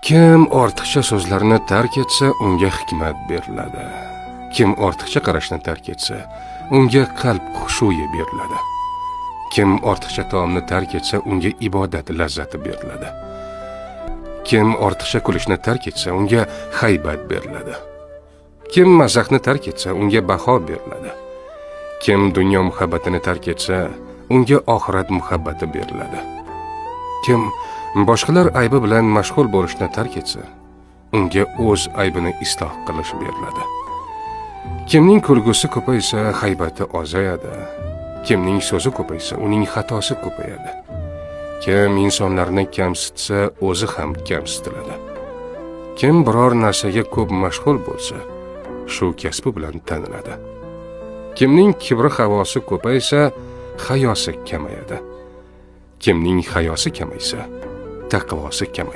Kim ortiqcha so'zlarni tark etsa, unga hikmat beriladi. Kim ortiqcha qarashni tark etsa, unga qalb xushuyi beriladi. Kim ortiqcha taomni tark etsa, unga ibodat lazzati beriladi. Kim ortiqcha kulishni tark etsa, unga haybat beriladi. Kim mazaxni tark etsa, unga baho beriladi. Kim dunyo muhabbatini tark etsa, unga oxirat muhabbati beriladi. Kim boshqalar aybi bilan mashg'ul bo'lishni tark etsa, unga o'z aybini isloh qilish beriladi. Kimning kulgusi ko'paysa, haybati ozayadi. Kimning so'zi ko'paysa, uning xatosi ko'payadi. Kim insonlarni kamsitsa, o'zi ham kamsitiladi. Kim biror narsaga ko'p mashg'ul bo'lsa, shu kasbi bilan taniladi. Kimning kibri havosi ko'paysa, hayosi kamayadi. Kimning hayosi kamaysa, taqvosi kamayadi.